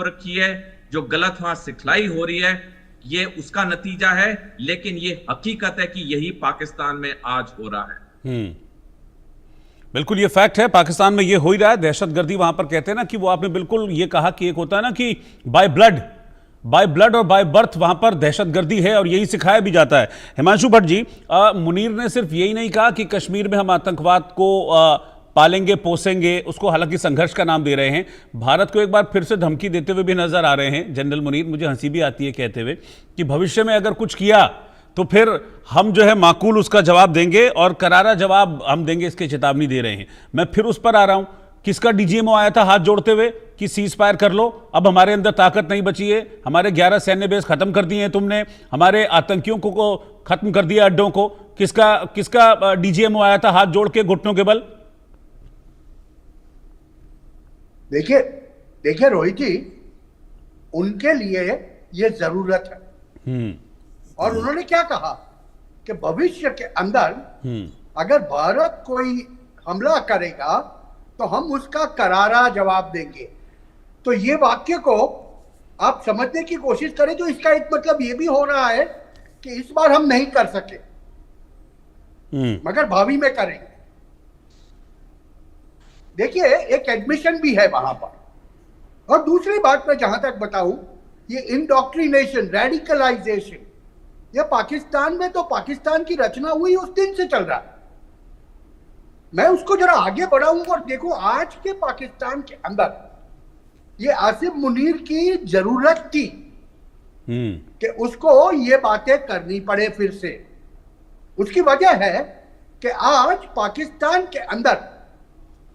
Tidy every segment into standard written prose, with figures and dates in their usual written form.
रखी है, जो गलत वहां सिखलाई हो रही है, ये उसका नतीजा है। लेकिन ये हकीकत है कि यही पाकिस्तान में आज हो रहा है। बिल्कुल ये फैक्ट है, पाकिस्तान में ये हो ही रहा है। दहशतगर्दी वहां पर कहते हैं ना कि वो आपने बिल्कुल ये कहा कि एक होता है ना कि बाय ब्लड और बाय बर्थ वहां पर दहशतगर्दी है, और यही सिखाया भी जाता है। हिमांशु भट्ट जी, मुनीर ने सिर्फ यही नहीं कहा कि कश्मीर में हम आतंकवाद को पालेंगे पोसेंगे, उसको हालांकि संघर्ष का नाम दे रहे हैं, भारत को एक बार फिर से धमकी देते हुए भी नजर आ रहे हैं जनरल मुनीर। मुझे हंसी भी आती है कहते हुए कि भविष्य में अगर कुछ किया तो फिर हम जो है माकूल उसका जवाब देंगे और करारा जवाब हम देंगे, इसकी चेतावनी दे रहे हैं। मैं फिर उस पर आ रहा हूं, किसका डीजीएमओ आया था हाथ जोड़ते हुए कि सीज फायर कर लो, अब हमारे अंदर ताकत नहीं बची है, हमारे 11 सैन्य बेस खत्म कर दिए हैं तुमने, हमारे आतंकियों को खत्म कर दिया अड्डों को। किसका डीजीएमओ आया था हाथ जोड़ के घुटनों के बल? देखिए देखिए रोहित जी, उनके लिए यह जरूरत है। और उन्होंने क्या कहा कि भविष्य के अंदर अगर भारत कोई हमला करेगा तो हम उसका करारा जवाब देंगे। तो ये वाक्य को आप समझने की कोशिश करें तो इसका एक मतलब ये भी हो रहा है कि इस बार हम नहीं कर सके, मगर भावी में करेंगे। देखिए, एक एडमिशन भी है वहां पर। और दूसरी बात मैं जहां तक बताऊं, ये इंडोक्ट्रिनेशन, रेडिकलाइजेशन, ये पाकिस्तान में तो पाकिस्तान की रचना हुई उस दिन से चल रहा है। मैं उसको जरा आगे बढ़ाऊं और देखो, आज के पाकिस्तान के अंदर ये आसिफ मुनीर की जरूरत थी कि उसको ये बातें करनी पड़े फिर से। उसकी वजह है कि आज पाकिस्तान के अंदर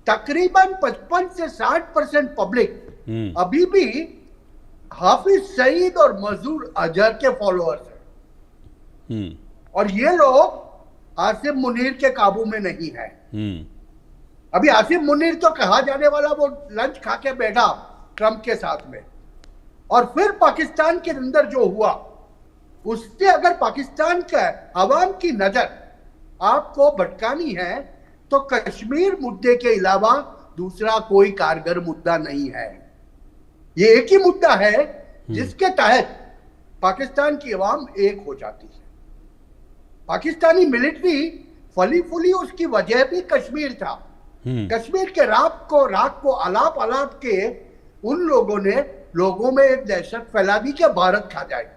तकरीबन 55 से 60% पब्लिक अभी भी हाफिज सईद और मजूर अजहर के फॉलोअर्स हैं। और ये लोग आसिफ मुनीर के काबू में नहीं है। अभी आसिफ मुनीर तो कहा जाने वाला वो लंच खा के बैठा ट्रंप के साथ में, और फिर पाकिस्तान के अंदर जो हुआ उससे अगर पाकिस्तान का अवाम की नजर आपको भटकानी है तो कश्मीर मुद्दे के अलावा दूसरा कोई कारगर मुद्दा नहीं है। ये एक ही मुद्दा है जिसके तहत पाकिस्तान की अवाम एक हो जाती है। पाकिस्तानी मिलिट्री फली फूली, उसकी वजह भी कश्मीर था। कश्मीर के राग को अलाप अलाप के उन लोगों ने लोगों में एक दहशत फैला दी कि भारत खा जाए।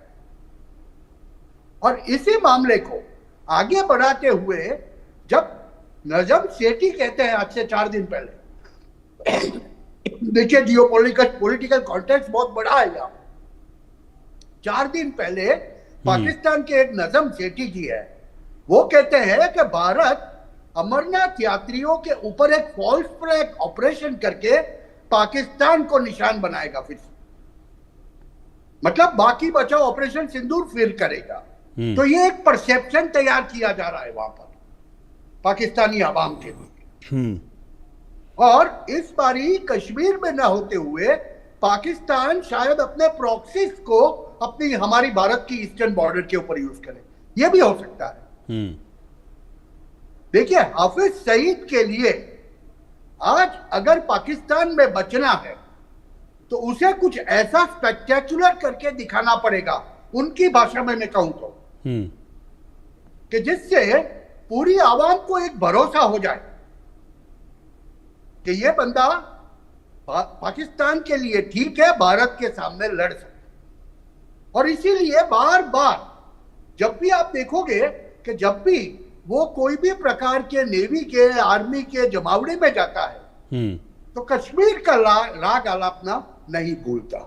और इसी मामले को आगे बढ़ाते हुए जब नजम सेठी कहते हैं आज से 4 दिन पहले, देखिए जियोपॉलिटिकल कॉन्टेक्स्ट बहुत बड़ा है यहाँ। 4 दिन पहले पाकिस्तान के एक नजम सेठी जी है, वो कहते हैं कि भारत अमरनाथ यात्रियों के ऊपर एक फॉल्स फ्लैग ऑपरेशन करके पाकिस्तान को निशान बनाएगा फिर से। मतलब बाकी बचा ऑपरेशन सिंदूर फिर करेगा। तो ये एक परसेप्शन तैयार किया जा रहा है वहां पर पाकिस्तानी आवाम के लिए। और इस बारी कश्मीर में ना होते हुए पाकिस्तान शायद अपने प्रॉक्सीज को अपनी हमारी भारत की ईस्टर्न बॉर्डर के ऊपर यूज करे, यह भी हो सकता है। देखिए, हाफिज सईद के लिए आज अगर पाकिस्तान में बचना है तो उसे कुछ ऐसा स्पेक्टेकुलर करके दिखाना पड़ेगा, उनकी भाषा में मैं कहूं तो, कि जिससे पूरी आवाम को एक भरोसा हो जाए कि यह बंदा पाकिस्तान के लिए ठीक है, भारत के सामने लड़ सकता। और इसीलिए बार बार जब भी आप देखोगे कि जब भी वो कोई भी प्रकार के नेवी के, आर्मी के जमावड़े में जाता है तो कश्मीर का राग आलापना नहीं भूलता।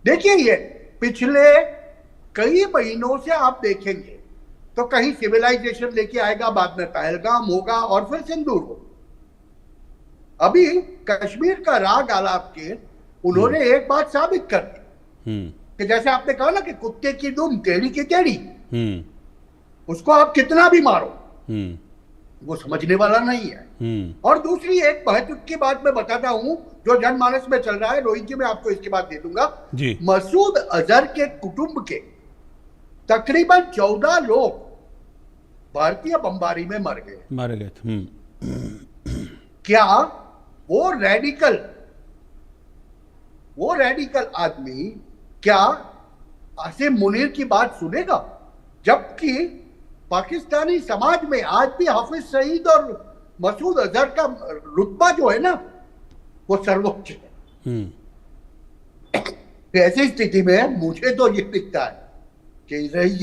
देखिए, ये पिछले कई महीनों से आप देखेंगे तो कहीं सिविलाइजेशन लेके आएगा, बाद में पहलगाम होगा और फिर सिंदूर होगा। अभी कश्मीर का राग आलाप के उन्होंने एक बात साबित कर दी कि जैसे आपने कहा ना कि कुत्ते की दुम टेढ़ी की टेढ़ी, उसको आप कितना भी मारो वो समझने वाला नहीं है। और दूसरी एक महत्व की बात मैं बताता हूं जो जनमानस में चल रहा है, रोहित जी मैं आपको इसके बाद दे दूंगा। मसूद अजहर के कुटुंब के तकरीबन 14 लोग भारतीय बमबारी में मारे गए। क्या वो रेडिकल वो रेडिकल आदमी क्या आसिम मुनीर की बात सुनेगा? जबकि पाकिस्तानी समाज में आज भी हाफिज सईद और मसूद अजहर का रुतबा जो है ना, वो सर्वोच्च है। ऐसी स्थिति में मुझे तो ये दिखता है कि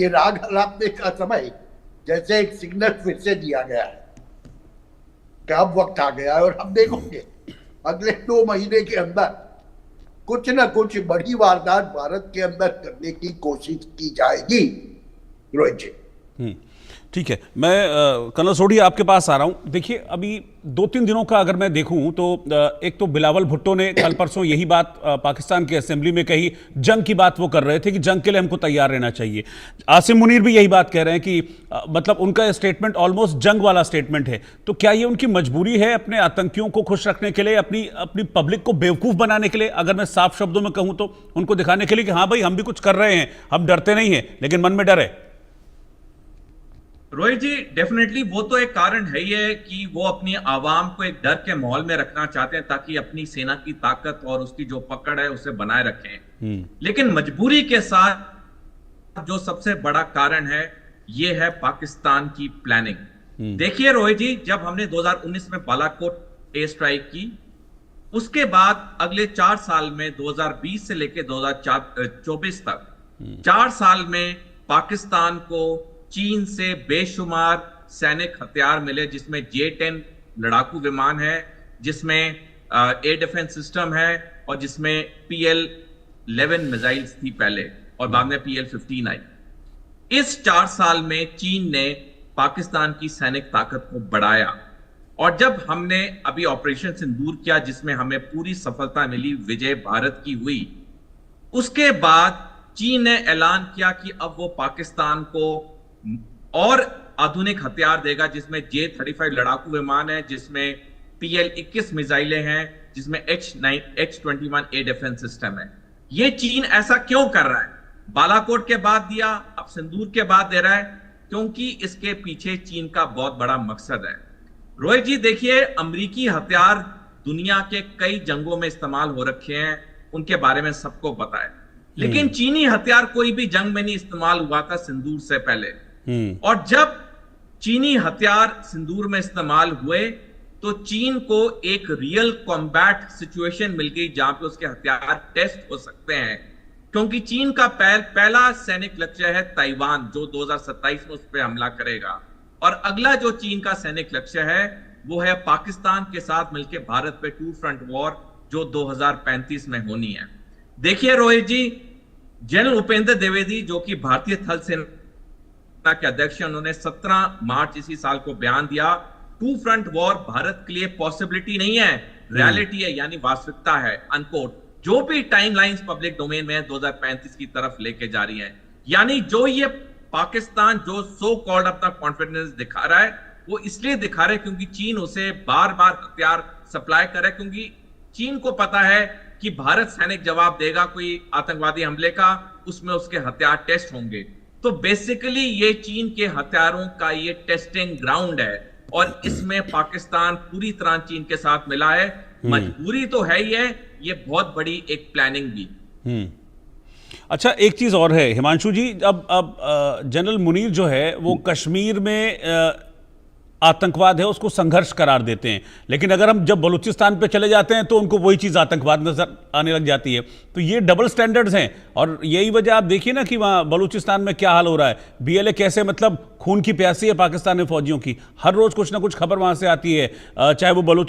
ये राग अलापने का समय जैसे एक सिग्नल फिर से दिया गया है कि अब वक्त आ गया है, और हम देखोगे अगले 2 महीने के अंदर कुछ ना कुछ बड़ी वारदात भारत के अंदर करने की कोशिश की जाएगी। रोहित जी, ठीक है, मैं कर्नल सोढ़ी आपके पास आ रहा हूं। देखिए, अभी 2-3 दिनों का अगर मैं देखूं तो एक तो बिलावल भुट्टो ने कल परसों यही बात पाकिस्तान की असेंबली में कही, जंग की बात वो कर रहे थे कि जंग के लिए हमको तैयार रहना चाहिए। आसिम मुनीर भी यही बात कह रहे हैं कि मतलब उनका स्टेटमेंट ऑलमोस्ट जंग वाला स्टेटमेंट है। तो क्या ये उनकी मजबूरी है अपने आतंकियों को खुश रखने के लिए, अपनी पब्लिक को बेवकूफ बनाने के लिए? अगर मैं साफ शब्दों में कहूं तो उनको दिखाने के लिए कि हाँ भाई हम भी कुछ कर रहे हैं, हम डरते नहीं हैं, लेकिन मन में डर है। रोहित जी, डेफिनेटली वो तो एक कारण है ही है कि वो अपनी आवाम को एक डर के माहौल में रखना चाहते हैं ताकि अपनी सेना की ताकत और उसकी जो पकड़ है उसे बनाए रखें। लेकिन मजबूरी के साथ जो सबसे बड़ा कारण है ये है पाकिस्तान की प्लानिंग। देखिए रोहित जी, जब हमने 2019 में बालाकोट एयर स्ट्राइक की, उसके बाद अगले 4 साल में 2020 से लेकर 2024 तक 4 साल में पाकिस्तान को चीन से बेशुमार सैनिक हथियार मिले, जिसमें J-10 लड़ाकू विमान है, जिसमें एयर डिफेंस सिस्टम है, और जिसमें PL-11 मिसाइल्स थी पहले, और बाद में PL-15 आई। इस 4 साल में चीन ने पाकिस्तान की सैनिक ताकत को बढ़ाया, और जब हमने अभी ऑपरेशन सिंदूर किया जिसमें हमें पूरी सफलता मिली, विजय भारत की हुई, उसके बाद चीन ने ऐलान किया कि अब वो पाकिस्तान को और आधुनिक हथियार देगा, जिसमें J-35 लड़ाकू विमान है, जिसमें PL-21 मिसाइलें हैं, जिसमें H-21 एयर डिफेंस सिस्टम है। ये चीन ऐसा क्यों कर रहा है? बालाकोट के बाद दिया, अब सिंदूर के बाद दे रहा है, क्योंकि इसके पीछे चीन का बहुत बड़ा मकसद है। रोहित जी देखिए, अमेरिकी हथियार दुनिया के कई जंगों में इस्तेमाल हो रखे हैं, उनके बारे में सबको पता है, लेकिन चीनी हथियार कोई भी जंग में नहीं इस्तेमाल हुआ था सिंदूर से पहले। और जब चीनी हथियार सिंदूर में इस्तेमाल हुए तो चीन को एक रियल कॉम्बैट सिचुएशन मिल गई जहां पे उसके हथियार टेस्ट हो सकते हैं, क्योंकि चीन का पहला सैनिक लक्ष्य है ताइवान, जो 2027 में उस पर हमला करेगा, और अगला जो चीन का सैनिक लक्ष्य है वो है पाकिस्तान के साथ मिलकर भारत पे 2 फ्रंट वॉर, जो 2035 में होनी है। देखिए रोहित जी, जनरल उपेंद्र द्विवेदी जो कि भारतीय थल सेना के अध्यक्ष, उन्होंने 17 मार्च इसी साल को बयान दिया, 2 फ्रंट वॉर भारत के लिए पॉसिबिलिटी नहीं है, रियलिटी है, यानी वास्तविकता है, अनकोट। जो भी टाइमलाइंस पब्लिक डोमेन में 2035 की तरफ लेके जा रही हैं, यानी जो ये पाकिस्तान जो सो कॉल्ड अपना कॉन्फिडेंस दिखा रहा है, वो इसलिए दिखा रहा है क्योंकि चीन उसे बार बार हथियार सप्लाई कर रहा है, क्योंकि चीन को पता है कि भारत सैनिक जवाब देगा कोई आतंकवादी हमले का, उसमें उसके हथियार टेस्ट होंगे। तो बेसिकली ये चीन के हथियारों का ये टेस्टिंग ग्राउंड है, और इसमें पाकिस्तान पूरी तरह चीन के साथ मिला है। मजबूरी तो है ही है, ये बहुत बड़ी एक प्लानिंग भी। अच्छा, एक चीज और है हिमांशु जी, अब जनरल मुनीर जो है वो कश्मीर में आतंकवाद है उसको संघर्ष करार देते हैं, लेकिन अगर हम जब बलूचिस्तान पे चले जाते हैं तो उनको वही चीज़ आतंकवाद नजर आने लग जाती है। तो ये डबल स्टैंडर्ड्स हैं, और यही वजह आप देखिए ना कि वहाँ बलूचिस्तान में क्या हाल हो रहा है। BLA कैसे मतलब खून की प्यासी है पाकिस्तानी फौजियों की, हर रोज कुछ ना कुछ खबर वहाँ से आती है, चाहे वो बलूचिस्तान